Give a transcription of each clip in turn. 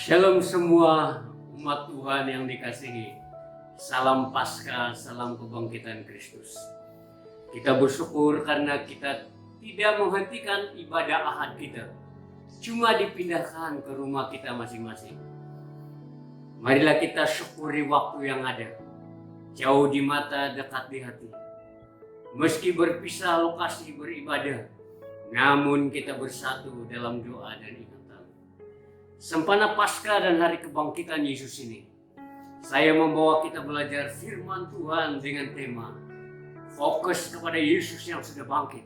Shalom semua umat Tuhan yang dikasihi. Salam Paskah, salam kebangkitan Kristus. Kita bersyukur karena kita tidak menghentikan ibadah Ahad kita. Cuma dipindahkan ke rumah kita masing-masing. Marilah kita syukuri waktu yang ada. Jauh di mata, dekat di hati. Meski berpisah lokasi beribadah, namun kita bersatu dalam doa dan ingatan. Sempana Paskah dan hari kebangkitan Yesus ini, saya membawa kita belajar firman Tuhan dengan tema fokus kepada Yesus yang sudah bangkit.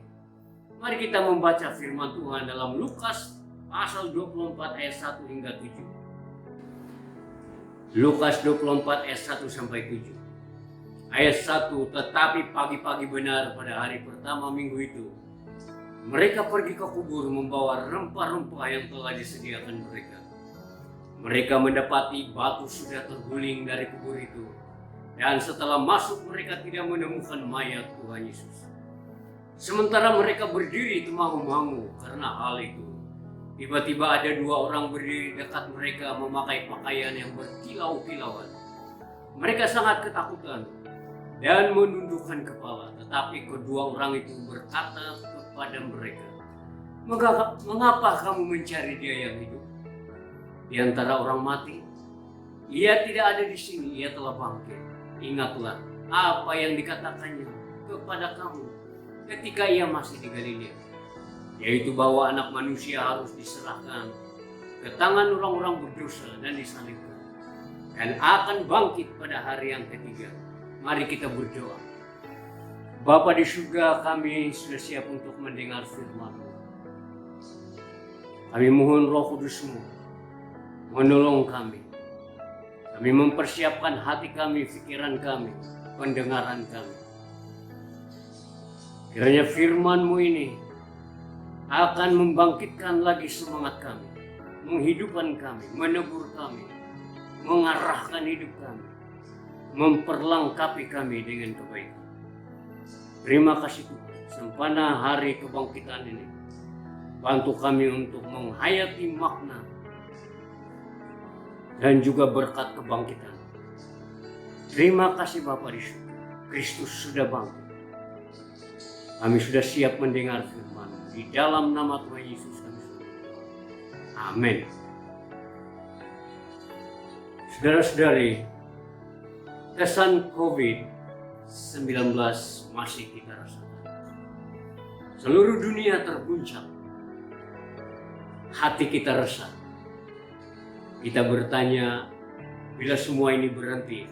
Mari kita membaca firman Tuhan dalam Lukas pasal 24 ayat 1 hingga 7. Lukas 24 ayat 1 sampai 7. Ayat 1, tetapi pagi-pagi benar pada hari pertama minggu itu, mereka pergi ke kubur membawa rempah-rempah yang telah disediakan mereka. Mereka mendapati batu sudah terguling dari kubur itu, dan setelah masuk mereka tidak menemukan mayat Tuhan Yesus. Sementara mereka berdiri termangu-mangu karena hal itu, tiba-tiba ada dua orang berdiri dekat mereka memakai pakaian yang berkilau-kilauan. Mereka sangat ketakutan dan menundukkan kepala, tetapi kedua orang itu berkata kepada mereka, "Mengapa kamu mencari Dia yang hidup di antara orang mati? Ia tidak ada di sini, Ia telah bangkit. Ingatlah apa yang dikatakannya kepada kamu ketika Ia masih di Galilea, yaitu bahwa Anak Manusia harus diserahkan ke tangan orang-orang berdosa dan disalibkan, dan akan bangkit pada hari yang ketiga." Mari kita berdoa. Bapa di surga, kami sudah siap untuk mendengar firman-Mu. Kami mohon Roh Kudus-Mu menolong kami. Kami mempersiapkan hati kami, pikiran kami, pendengaran kami. Kiranya firman-Mu ini akan membangkitkan lagi semangat kami, menghidupkan kami, menegur kami, mengarahkan hidup kami, memperlengkapi kami dengan kebaikan. Terima kasih Tuhan, sempana hari kebangkitan ini, bantu kami untuk menghayati makna dan juga berkat kebangkitan. Terima kasih Bapa di surga, Kristus sudah bangkit. Kami sudah siap mendengar firman. Di dalam nama Tuhan Yesus kami sudah berdoa. Amin. Saudara-saudari, kesan COVID-19 masih kita rasakan. Seluruh dunia terguncang. Hati kita resah. Kita bertanya, bila semua ini berhenti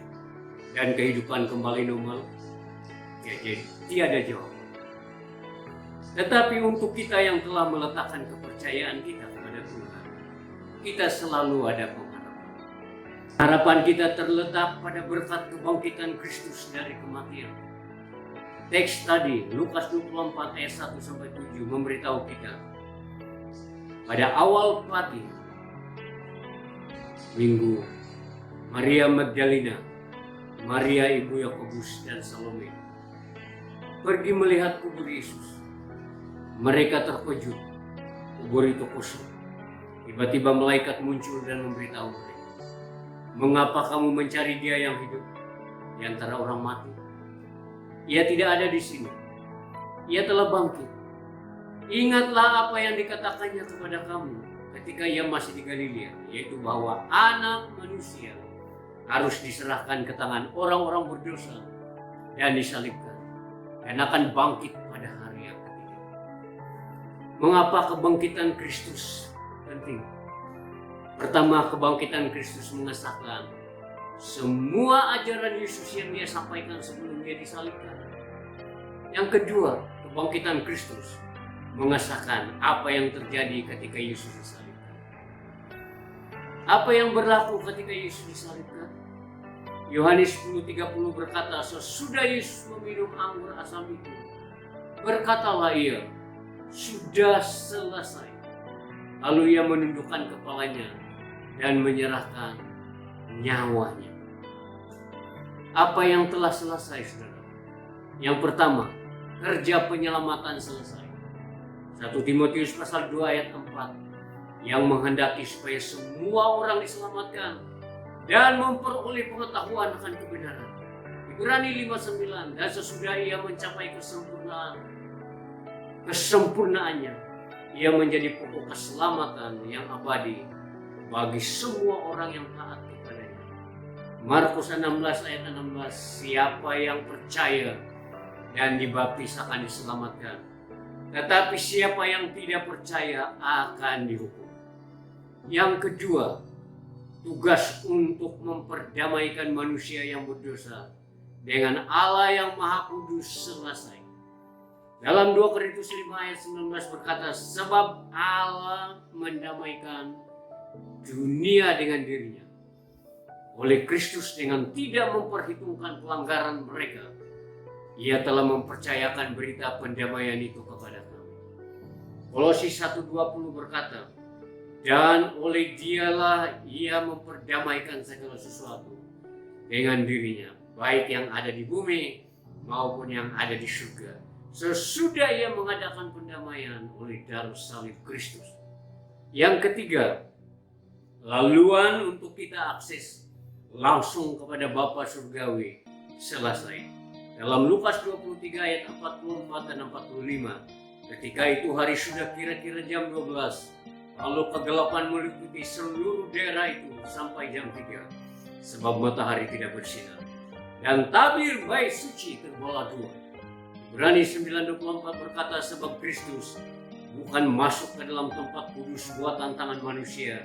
dan kehidupan kembali normal, jadi tiada jawab. Tetapi untuk kita yang telah meletakkan kepercayaan kita kepada Tuhan, kita selalu ada pengharapan. Harapan kita terletak pada berkat kebangkitan Kristus dari kematian. Teks tadi, Lukas 24 ayat 1 sampai 7 memberitahu kita, pada awal pagi minggu, Maria Magdalena, Maria ibu Yakobus dan Salome pergi melihat kubur Yesus. Mereka terkejut, kubur itu kosong. Tiba-tiba malaikat muncul dan memberitahu mereka, "Mengapa kamu mencari Dia yang hidup di antara orang mati? Ia tidak ada di sini. Ia telah bangkit. Ingatlah apa yang dikatakannya kepada kamu ketika Ia masih di Galilea, yaitu bahwa Anak Manusia harus diserahkan ke tangan orang-orang berdosa dan disalibkan, dan akan bangkit pada hari yang ketiga." Mengapa kebangkitan Kristus penting? Pertama, kebangkitan Kristus mengesahkan semua ajaran Yesus yang Dia sampaikan sebelum Dia disalibkan. Yang kedua, kebangkitan Kristus mengesahkan apa yang terjadi ketika Yesus disalibkan. Apa yang berlaku ketika Yesus disalibkan? Yohanes 10:30 berkata, sesudah Yesus meminum anggur asam itu, berkatalah Ia, "Sudah selesai." Lalu Ia menundukkan kepalanya dan menyerahkan nyawanya. Apa yang telah selesai, saudara? Yang pertama, kerja penyelamatan selesai. 1 Timotius pasal 2 ayat 4. yang menghendaki supaya semua orang diselamatkan dan memperoleh pengetahuan akan kebenaran. Ibrani 5:9, dan sesudah ia mencapai kesempurnaannya, ia menjadi pokok keselamatan yang abadi bagi semua orang yang taat kepadanya. Markus 16 ayat 16, siapa yang percaya dan dibaptis akan diselamatkan, tetapi siapa yang tidak percaya akan dihukum. Yang kedua, tugas untuk memperdamaikan manusia yang berdosa dengan Allah yang Maha Kudus selesai. Dalam 2 Korintus 5 ayat 19 berkata, sebab Allah mendamaikan dunia dengan dirinya oleh Kristus dengan tidak memperhitungkan pelanggaran mereka. Ia telah mempercayakan berita pendamaian itu kepada kami. Kolose 1:20 berkata, dan oleh dialah ia memperdamaikan segala sesuatu dengan dirinya, baik yang ada di bumi maupun yang ada di surga, sesudah ia mengadakan pendamaian oleh darah salib Kristus. Yang ketiga, laluan untuk kita akses langsung kepada Bapa Surgawi selesai. Dalam Lukas 23 ayat 44 dan 45, ketika itu hari sudah kira-kira jam 12, lalu kegelapan meliputi seluruh daerah itu sampai jam 3, sebab matahari tidak bersinar, dan tabir bait suci terbelah dua. Ibrani 9:24 berkata, sebab Kristus bukan masuk ke dalam tempat kudus buatan tangan manusia,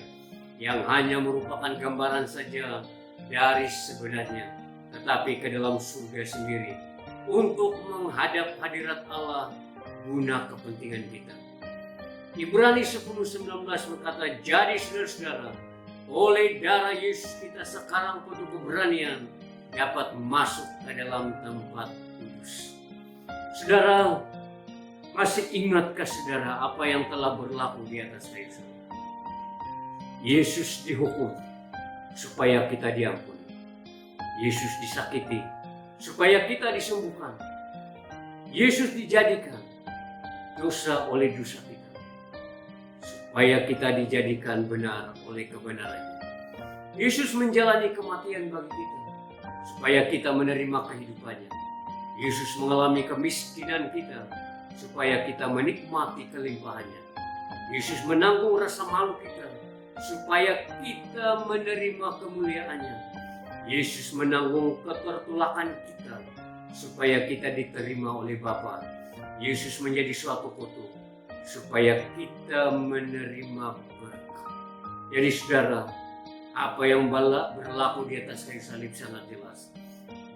yang hanya merupakan gambaran saja dari sebenarnya, tetapi ke dalam surga sendiri, untuk menghadap hadirat Allah guna kepentingan kita. Ibrani 10:19 berkata, jadi saudara-saudara, oleh darah Yesus kita sekarang penuh keberanian dapat masuk ke dalam tempat kudus. Saudara, masih ingatkah saudara apa yang telah berlaku di atas kayu salib? Yesus dihukum supaya kita diampuni. Yesus disakiti supaya kita disembuhkan. Yesus dijadikan dosa oleh dosa kita, supaya kita dijadikan benar oleh kebenarannya. Yesus menjalani kematian bagi kita, supaya kita menerima kehidupannya. Yesus mengalami kemiskinan kita, supaya kita menikmati kelimpahannya. Yesus menanggung rasa malu kita, supaya kita menerima kemuliaannya. Yesus menanggung ketertulakan kita, supaya kita diterima oleh Bapa. Yesus menjadi suatu kutuk, supaya kita menerima berkat. Jadi saudara, apa yang berlaku di atas kayu salib sangat jelas.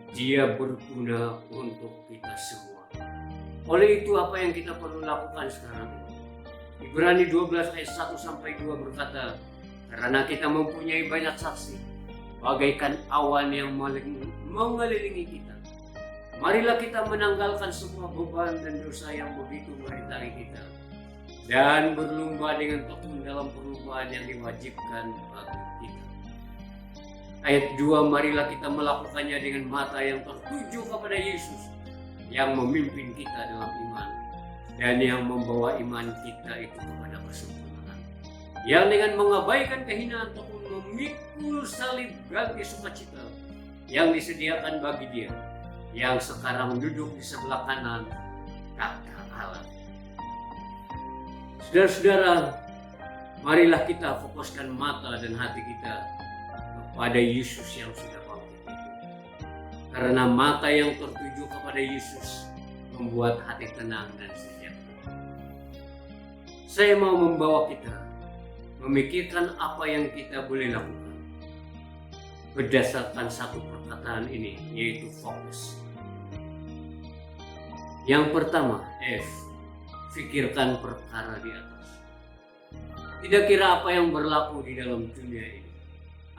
Dia berguna untuk kita semua. Oleh itu, apa yang kita perlu lakukan sekarang ini? Ibrani 12 ayat 1-2 berkata, karena kita mempunyai banyak saksi, bagaikan awan yang mengelilingi kita, marilah kita menanggalkan semua beban dan dosa yang begitu merintangi kita, dan berlomba dengan tekun dalam perlombaan yang diwajibkan bagi kita. Ayat 2, marilah kita melakukannya dengan mata yang tertuju kepada Yesus, yang memimpin kita dalam iman, dan yang membawa iman kita itu kepada kesempurnaan, yang dengan mengabaikan kehinaan tekun memikul salib ganti sukacita yang disediakan bagi Dia, yang sekarang duduk di sebelah kanan tahta Allah. Saudara-saudara, marilah kita fokuskan mata dan hati kita kepada Yesus yang sudah bangkit itu. Karena mata yang tertuju kepada Yesus membuat hati tenang dan sejahtera. Saya mau membawa kita memikirkan apa yang kita boleh lakukan berdasarkan satu perkataan ini, yaitu fokus. Yang pertama, F, pikirkan perkara di atas. Tidak kira apa yang berlaku di dalam dunia ini,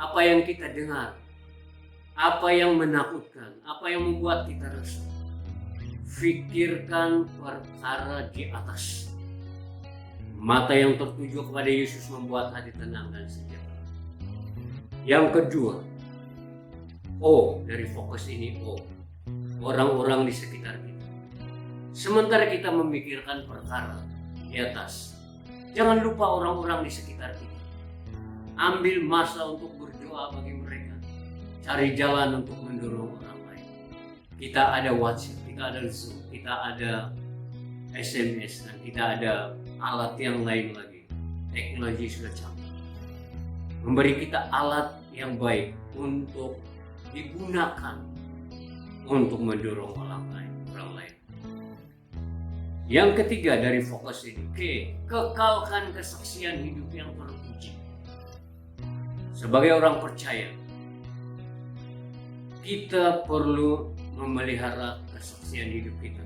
apa yang kita dengar, apa yang menakutkan, apa yang membuat kita resah. Pikirkan perkara di atas. Mata yang tertuju kepada Yesus membuat hati tenang dan sejahtera. Yang kedua, O dari fokus ini, O, orang-orang di sekitar kita. Sementara kita memikirkan perkara di atas, Jangan lupa orang-orang di sekitar kita. Ambil masa untuk berdoa bagi mereka. Cari jalan untuk mendorong orang lain. Kita ada WhatsApp, kita ada Zoom, kita ada SMS, dan kita ada alat yang lain lagi. Teknologi sudah canggih. Memberi kita alat yang baik untuk digunakan untuk mendorong orang lain. Yang ketiga dari fokus ini, kekalkan kesaksian hidup yang terpuji. Sebagai orang percaya, kita perlu memelihara kesaksian hidup kita.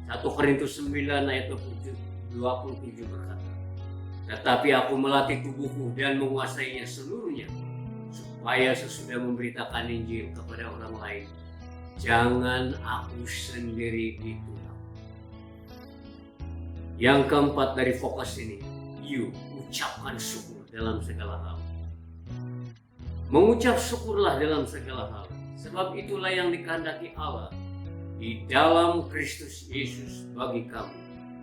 1 Korintus 9 ayat 27 berkata, tetapi aku melatih tubuhku dan menguasainya seluruhnya, supaya sesudah memberitakan Injil kepada orang lain, jangan aku sendiri ditolak. Yang keempat dari fokus ini, ucapkan syukur dalam segala hal. Mengucap syukurlah dalam segala hal, sebab itulah yang dikehendaki Allah di dalam Kristus Yesus bagi kamu.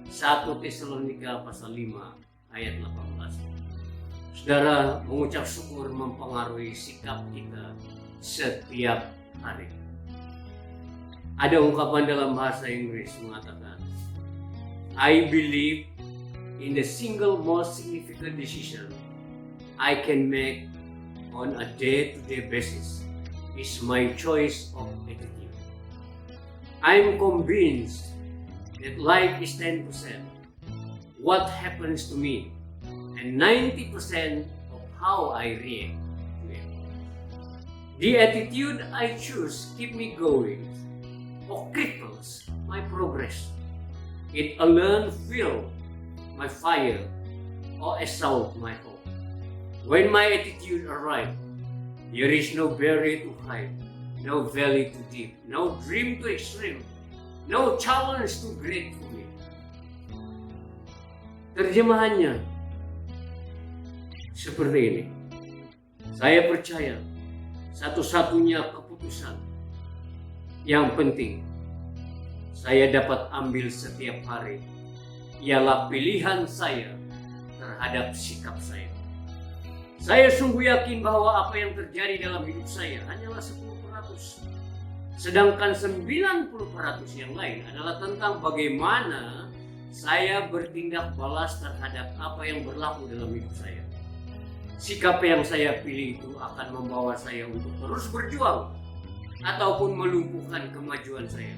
1 Tesalonika pasal 5 ayat 18. Saudara, mengucap syukur mempengaruhi sikap kita setiap hari. Ada ungkapan dalam bahasa Inggris mengatakan, I believe in the single most significant decision I can make on a day-to-day basis is my choice of attitude. I'm convinced that life is 10% what happens to me and 90% of how I react to it. The attitude I choose keeps me going or cripples my progress. It alone fuels my fire or assault my hope. When my attitude arrives, there is no barrier to hide, no valley too deep, no dream too extreme, no challenge too great for me. Terjemahannya seperti ini. Saya percaya satu-satunya keputusan yang penting saya dapat ambil setiap hari ialah pilihan saya terhadap sikap saya. Saya sungguh yakin bahwa apa yang terjadi dalam hidup saya hanyalah 10%. Sedangkan 90% yang lain adalah tentang bagaimana saya bertindak balas terhadap apa yang berlaku dalam hidup saya. Sikap yang saya pilih itu akan membawa saya untuk terus berjuang ataupun melumpuhkan kemajuan saya.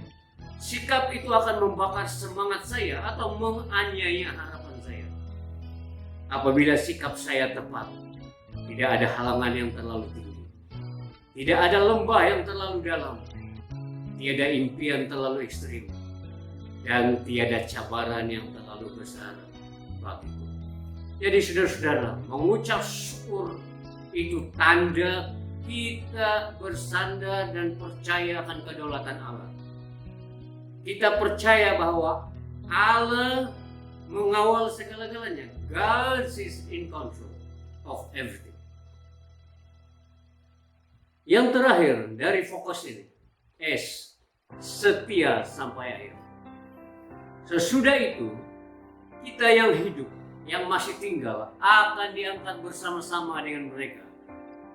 Sikap itu akan membakar semangat saya atau menganiaya harapan saya. Apabila sikap saya tepat, tidak ada halangan yang terlalu tinggi, tidak ada lembah yang terlalu dalam, tiada impian terlalu ekstrim, dan tiada cabaran yang terlalu besar bagiku. Jadi saudara-saudara, mengucap syukur itu tanda kita bersandar dan percaya akan kedaulatan Allah. Kita percaya bahwa Allah mengawal segala-galanya. God is in control of everything. Yang terakhir dari fokus ini, S, setia sampai akhir. Sesudah itu, kita yang hidup, yang masih tinggal, akan diangkat bersama-sama dengan mereka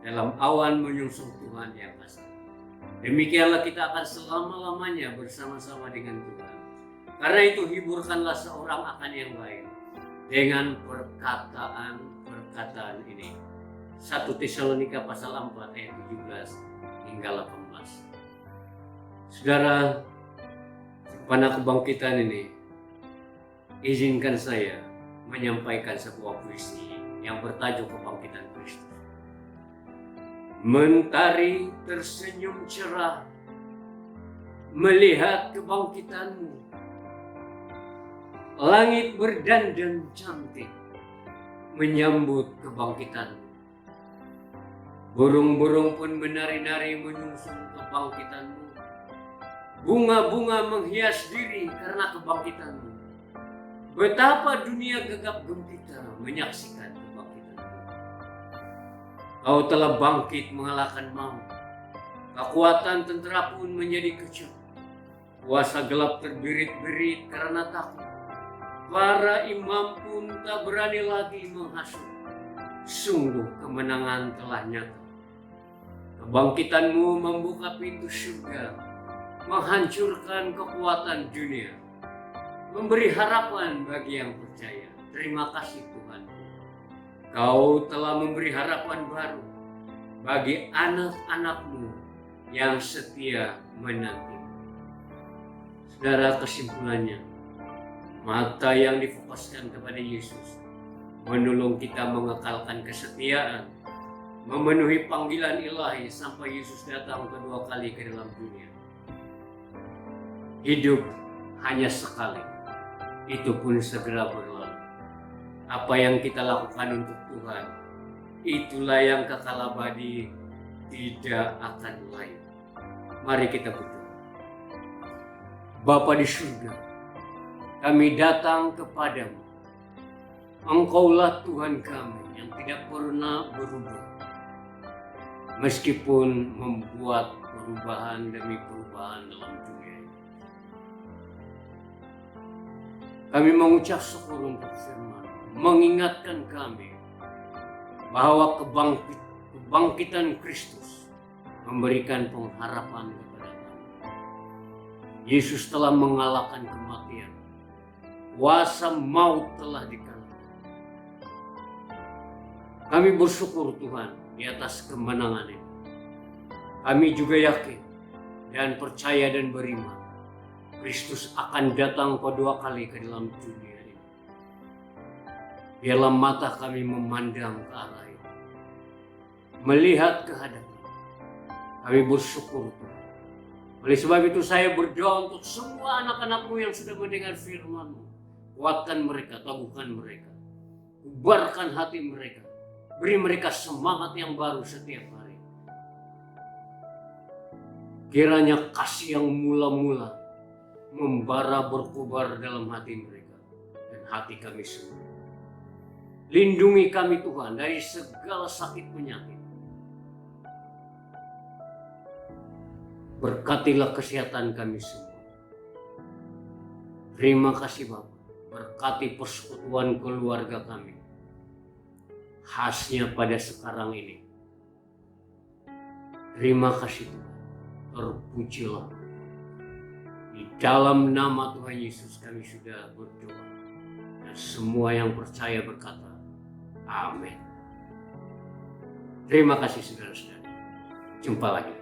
dalam awan menyusul Tuhan yang kasar. Demikianlah kita akan selama-lamanya bersama-sama dengan Tuhan. Karena itu hiburkanlah seorang akan yang lain dengan perkataan ini. 1 Tesalonika pasal 4 ayat 17 hingga 18. Saudara, pada kebangkitan ini, izinkan saya menyampaikan sebuah puisi yang bertajuk Kebangkitan Kristus. Mentari tersenyum cerah melihat kebangkitanmu. Langit berdandan cantik menyambut kebangkitanmu. Burung-burung pun menari-nari menyusul kebangkitanmu. Bunga-bunga menghias diri karena kebangkitanmu. Betapa dunia gegap gempita menyaksikan kebangkitanmu. Kau telah bangkit mengalahkan maut. Kekuatan tentera pun menjadi kecut. Kuasa gelap terbirit-birit karena takut. Para imam pun tak berani lagi menghasut. Sungguh kemenangan telah nyata. Kebangkitanmu membuka pintu surga, menghancurkan kekuatan dunia, memberi harapan bagi yang percaya. Terima kasih Tuhan. Kau telah memberi harapan baru bagi anak-anak-Mu yang setia menanti. Saudara, kesimpulannya, mata yang difokuskan kepada Yesus menolong kita mengekalkan kesetiaan, memenuhi panggilan ilahi sampai Yesus datang kedua kali ke dalam dunia. Hidup hanya sekali, itu pun segera berlalu. Apa yang kita lakukan untuk Tuhan, itulah yang kekal abadi, tidak akan lain. Mari kita berdoa. Bapa di surga, kami datang kepadamu. Engkaulah Tuhan kami yang tidak pernah berubah. Meskipun membuat perubahan demi perubahan dalam dunia ini. Kami mengucap syukur untuk firman, mengingatkan kami bahwa kebangkitan Kristus memberikan pengharapan kepada kami. Yesus telah mengalahkan kematian. Kuasa maut telah dikalahkan. Kami bersyukur Tuhan di atas kemenangan ini. Kami juga yakin dan percaya dan beriman Kristus akan datang kedua kali ke dalam dunia ini. Biarlah mata kami memandang ke arah itu, melihat ke hadapan. Kami bersyukur Tuhan. Oleh sebab itu saya berdoa untuk semua anak-anak-Mu yang sudah mendengar firman-Mu. Kuatkan mereka, teguhkan mereka, ubarkan hati mereka. Beri mereka semangat yang baru setiap hari. Kiranya kasih yang mula-mula membara berkobar dalam hati mereka dan hati kami semua. Lindungi kami Tuhan dari segala sakit penyakit. Berkatilah kesehatan kami semua. Terima kasih Bapa. Berkati persekutuan keluarga kami. Khasnya pada sekarang ini. Terima kasih Tuhan. Terpujilah. Di dalam nama Tuhan Yesus kami sudah berdoa. Dan semua yang percaya berkata, amin. Terima kasih saudara-saudara. Jumpa lagi.